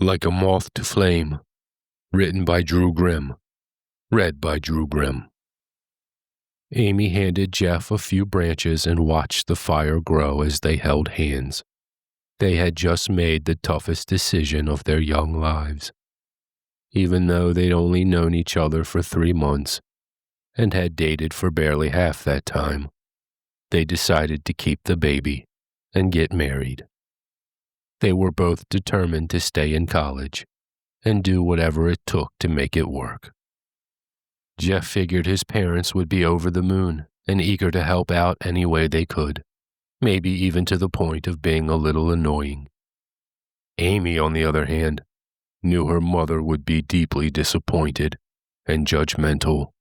Like a Moth to Flame, written by Drew Grimm, read by Drew Grimm. Amy handed Jeff a few branches and watched the fire grow as they held hands. They had just made the toughest decision of their young lives. Even though they'd only known each other for 3 months and had dated for barely half that time, they decided to keep the baby and get married. They were both determined to stay in college and do whatever it took to make it work. Jeff figured his parents would be over the moon and eager to help out any way they could, maybe even to the point of being a little annoying. Amy, on the other hand, knew her mother would be deeply disappointed and judgmental.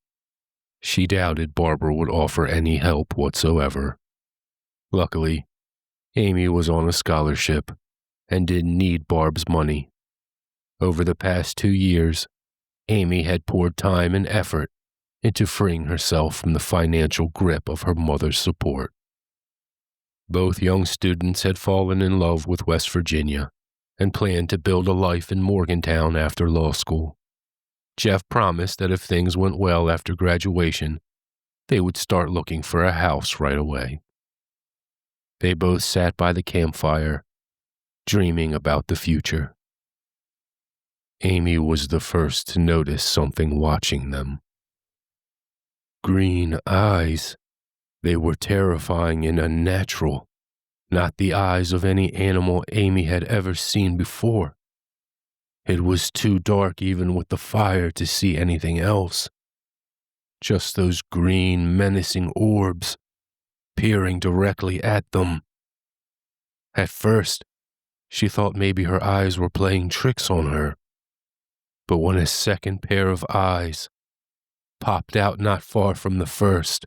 She doubted Barbara would offer any help whatsoever. Luckily, Amy was on a scholarship and didn't need Barb's money. Over the past 2 years, Amy had poured time and effort into freeing herself from the financial grip of her mother's support. Both young students had fallen in love with West Virginia and planned to build a life in Morgantown after law school. Jeff promised that if things went well after graduation, they would start looking for a house right away. They both sat by the campfire, dreaming about the future. Amy was the first to notice something watching them. Green eyes. They were terrifying and unnatural, not the eyes of any animal Amy had ever seen before. It was too dark even with the fire to see anything else. Just those green, menacing orbs peering directly at them. At first, she thought maybe her eyes were playing tricks on her. But when a second pair of eyes popped out not far from the first,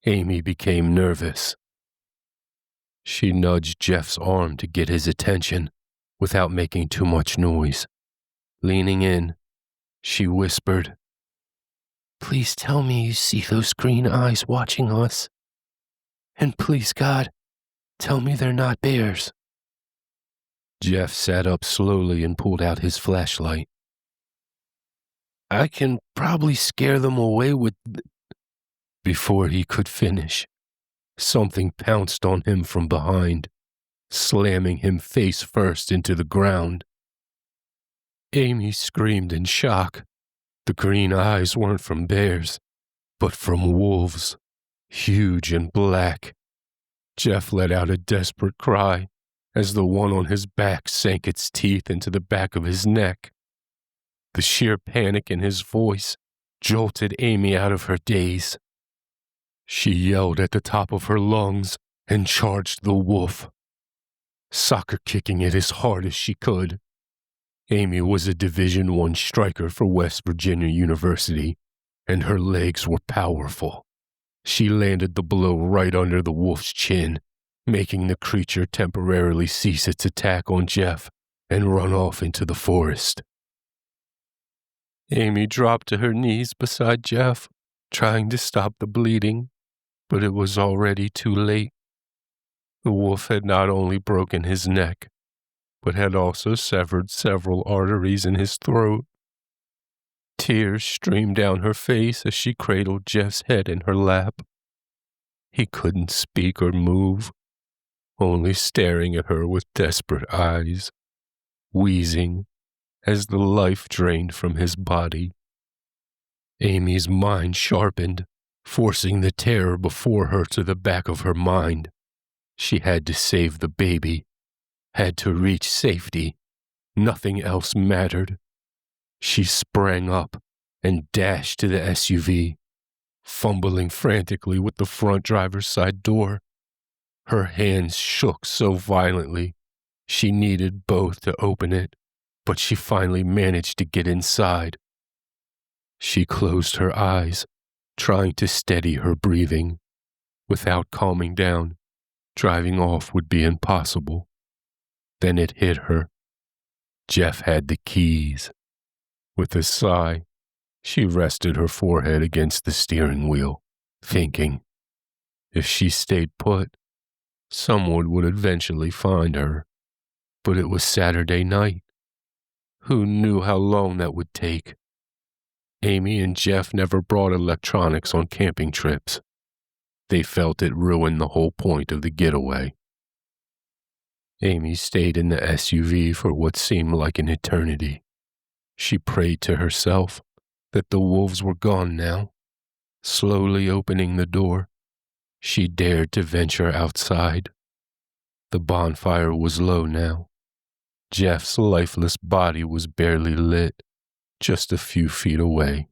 Amy became nervous. She nudged Jeff's arm to get his attention without making too much noise. Leaning in, she whispered, "Please tell me you see those green eyes watching us. And please, God, tell me they're not bears." Jeff sat up slowly and pulled out his flashlight. "I can probably scare them away with..." Before he could finish, something pounced on him from behind, slamming him face first into the ground. Amy screamed in shock. The green eyes weren't from bears, but from wolves, huge and black. Jeff let out a desperate cry as the one on his back sank its teeth into the back of his neck. The sheer panic in his voice jolted Amy out of her daze. She yelled at the top of her lungs and charged the wolf, soccer kicking it as hard as she could. Amy was a Division I striker for West Virginia University, and her legs were powerful. She landed the blow right under the wolf's chin, making the creature temporarily cease its attack on Jeff and run off into the forest. Amy dropped to her knees beside Jeff, trying to stop the bleeding, but it was already too late. The wolf had not only broken his neck, but had also severed several arteries in his throat. Tears streamed down her face as she cradled Jeff's head in her lap. He couldn't speak or move, only staring at her with desperate eyes, wheezing as the life drained from his body. Amy's mind sharpened, forcing the terror before her to the back of her mind. She had to save the baby, had to reach safety. Nothing else mattered. She sprang up and dashed to the SUV, fumbling frantically with the front driver's side door. Her hands shook so violently, she needed both to open it, but she finally managed to get inside. She closed her eyes, trying to steady her breathing. Without calming down, driving off would be impossible. Then it hit her. Jeff had the keys. With a sigh, she rested her forehead against the steering wheel, thinking, if she stayed put, someone would eventually find her. But it was Saturday night. Who knew how long that would take? Amy and Jeff never brought electronics on camping trips. They felt it ruined the whole point of the getaway. Amy stayed in the SUV for what seemed like an eternity. She prayed to herself that the wolves were gone now. Slowly opening the door, she dared to venture outside. The bonfire was low now. Jeff's lifeless body was barely lit, just a few feet away.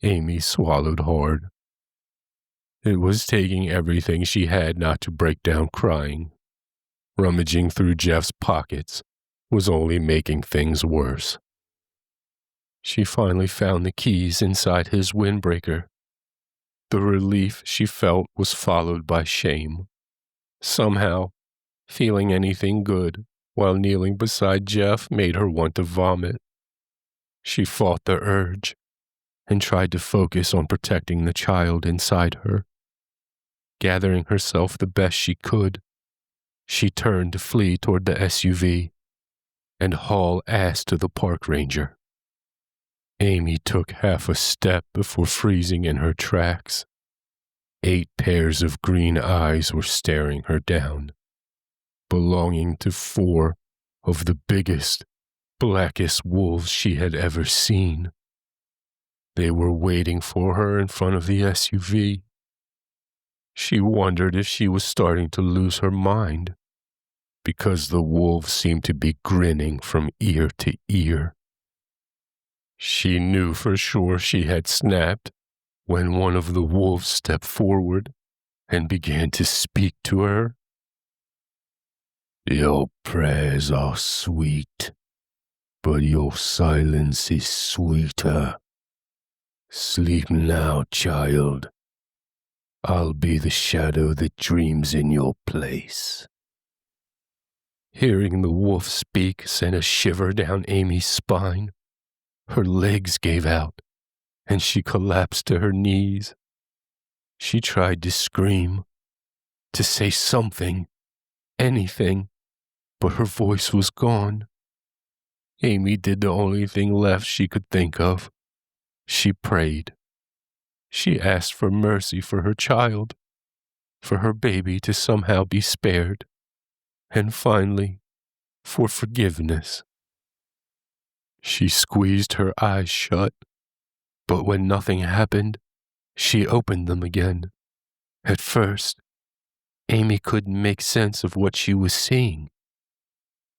Amy swallowed hard. It was taking everything she had not to break down crying. Rummaging through Jeff's pockets was only making things worse. She finally found the keys inside his windbreaker. The relief she felt was followed by shame. Somehow, feeling anything good while kneeling beside Jeff made her want to vomit. She fought the urge and tried to focus on protecting the child inside her. Gathering herself the best she could, she turned to flee toward the SUV and haul ass to the park ranger. Amy took half a step before freezing in her tracks. 8 pairs of green eyes were staring her down, belonging to 4 of the biggest, blackest wolves she had ever seen. They were waiting for her in front of the SUV. She wondered if she was starting to lose her mind, because the wolves seemed to be grinning from ear to ear. She knew for sure she had snapped when one of the wolves stepped forward and began to speak to her. "Your prayers are sweet, but your silence is sweeter. Sleep now, child. I'll be the shadow that dreams in your place." Hearing the wolf speak sent a shiver down Amy's spine. Her legs gave out, and she collapsed to her knees. She tried to scream, to say something, anything, but her voice was gone. Amy did the only thing left she could think of. She prayed. She asked for mercy for her child, for her baby to somehow be spared, and finally, for forgiveness. She squeezed her eyes shut, but when nothing happened, she opened them again. At first, Amy couldn't make sense of what she was seeing.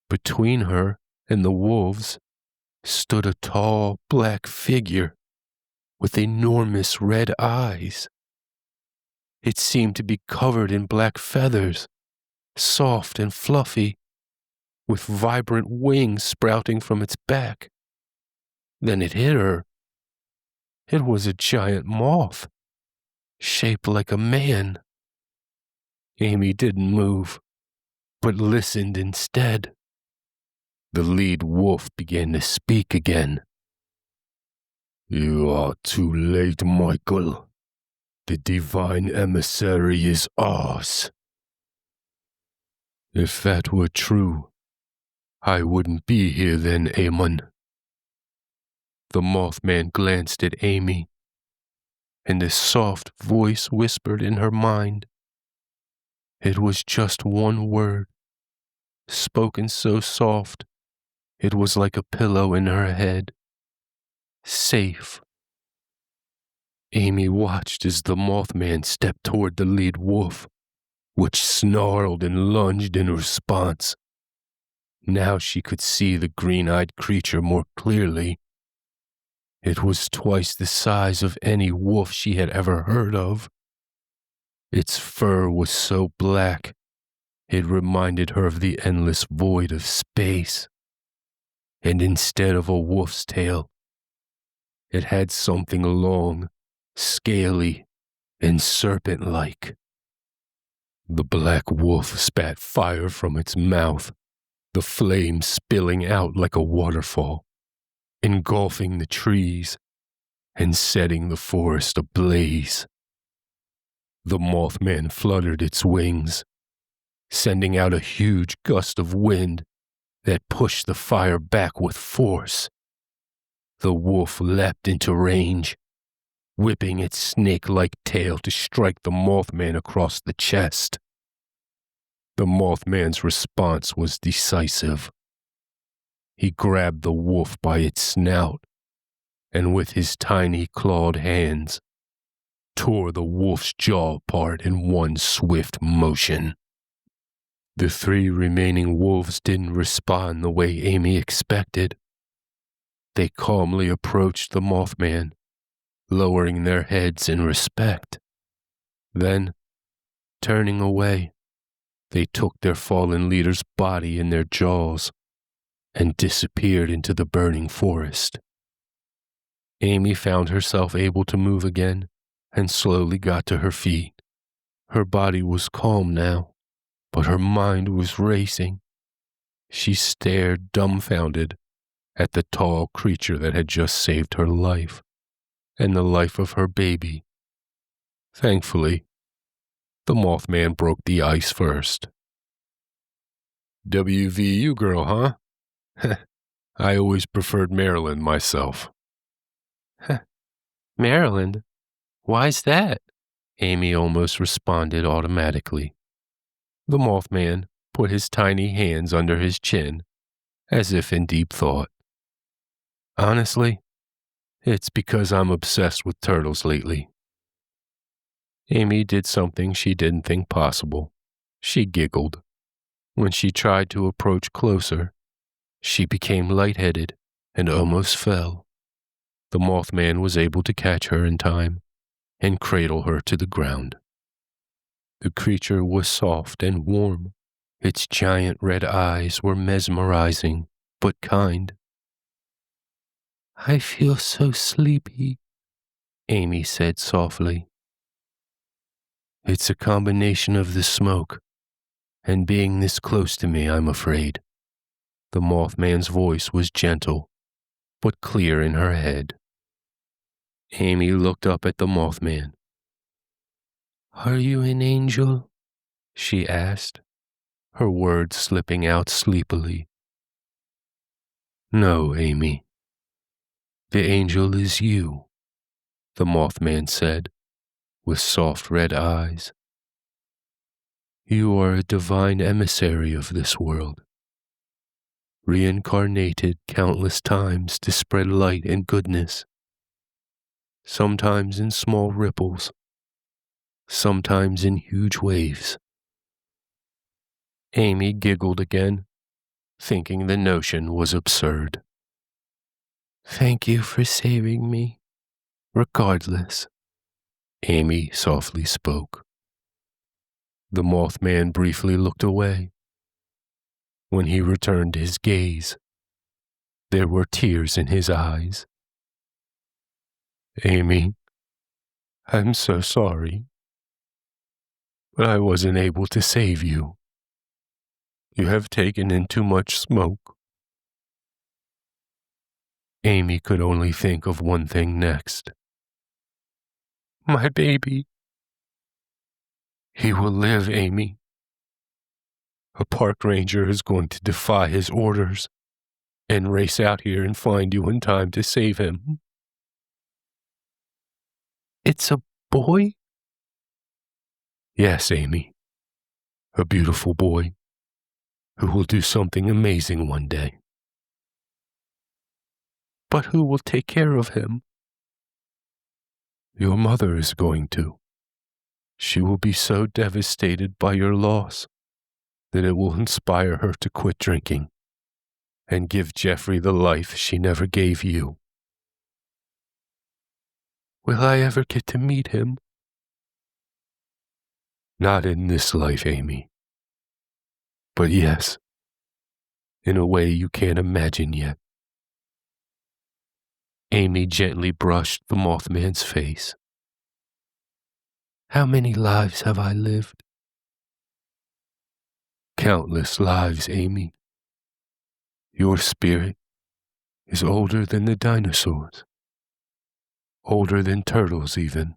Between her and the wolves stood a tall, black figure with enormous red eyes. It seemed to be covered in black feathers, soft and fluffy, with vibrant wings sprouting from its back. Then it hit her. It was a giant moth, shaped like a man. Amy didn't move, but listened instead. The lead wolf began to speak again. "You are too late, Michael. The divine emissary is ours." "If that were true, I wouldn't be here then, Amon." The Mothman glanced at Amy, and a soft voice whispered in her mind. It was just one word, spoken so soft, it was like a pillow in her head. Safe. Amy watched as the Mothman stepped toward the lead wolf, which snarled and lunged in response. Now she could see the green-eyed creature more clearly. It was twice the size of any wolf she had ever heard of. Its fur was so black, it reminded her of the endless void of space. And instead of a wolf's tail, it had something long, scaly, and serpent-like. The black wolf spat fire from its mouth, the flames spilling out like a waterfall, engulfing the trees and setting the forest ablaze. The Mothman fluttered its wings, sending out a huge gust of wind that pushed the fire back with force. The wolf leapt into range, whipping its snake-like tail to strike the Mothman across the chest. The Mothman's response was decisive. He grabbed the wolf by its snout, and with his tiny clawed hands, tore the wolf's jaw apart in one swift motion. The 3 remaining wolves didn't respond the way Amy expected. They calmly approached the Mothman, lowering their heads in respect. Then, turning away, they took their fallen leader's body in their jaws and disappeared into the burning forest. Amy found herself able to move again and slowly got to her feet. Her body was calm now, but her mind was racing. She stared dumbfounded at the tall creature that had just saved her life and the life of her baby. Thankfully, the Mothman broke the ice first. WVU girl, huh? I always preferred Maryland myself. Maryland? Why's that? Amy almost responded automatically. The Mothman put his tiny hands under his chin, as if in deep thought. Honestly, it's because I'm obsessed with turtles lately. Amy did something she didn't think possible. She giggled. When she tried to approach closer, she became lightheaded and almost fell. The Mothman was able to catch her in time and cradle her to the ground. The creature was soft and warm. Its giant red eyes were mesmerizing, but kind. I feel so sleepy, Amy said softly. It's a combination of the smoke and being this close to me, I'm afraid. The Mothman's voice was gentle, but clear in her head. Amy looked up at the Mothman. Are you an angel? She asked, her words slipping out sleepily. No, Amy. The angel is you, the Mothman said, with soft red eyes. You are a divine emissary of this world, reincarnated countless times to spread light and goodness, sometimes in small ripples, sometimes in huge waves. Amy giggled again, thinking the notion was absurd. Thank you for saving me, regardless, Amy softly spoke. The Mothman briefly looked away. When he returned his gaze, there were tears in his eyes. Amy, I'm so sorry, but I wasn't able to save you. You have taken in too much smoke. Amy could only think of one thing next. My baby. He will live, Amy. A park ranger is going to defy his orders and race out here and find you in time to save him. It's a boy? Yes, Amy. A beautiful boy who will do something amazing one day. But who will take care of him? Your mother is going to. She will be so devastated by your loss that it will inspire her to quit drinking and give Jeffrey the life she never gave you. Will I ever get to meet him? Not in this life, Amy. But yes, in a way you can't imagine yet. Amy gently brushed the Mothman's face. How many lives have I lived? Countless lives, Amy. Your spirit is older than the dinosaurs. Older than turtles, even.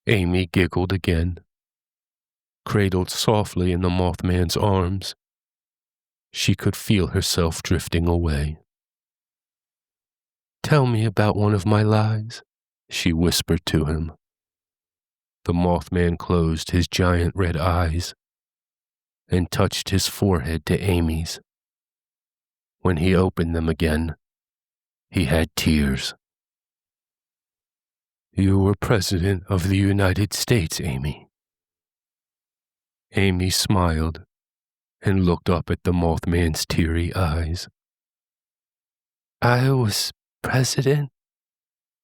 Amy giggled again, cradled softly in the Mothman's arms, She could feel herself drifting away. "Tell me about one of my lies," she whispered to him. The Mothman closed his giant red eyes and touched his forehead to Amy's. When he opened them again, he had tears. "You were President of the United States, Amy." Amy smiled and looked up at the Mothman's teary eyes. "I was president?"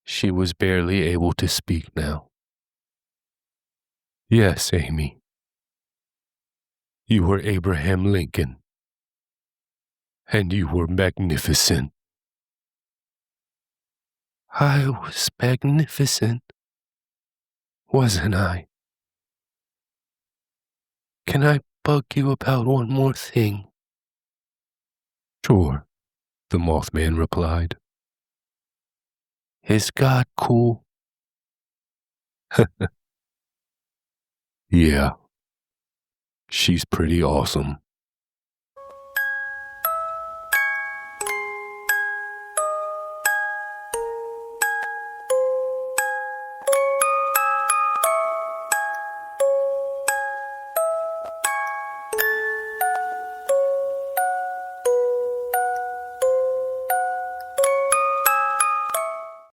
She was barely able to speak now. "Yes, Amy. You were Abraham Lincoln. And you were magnificent." "I was magnificent, wasn't I? Can I bug you about one more thing?" "Sure," the Mothman replied. "Is God cool?" "Yeah, she's pretty awesome."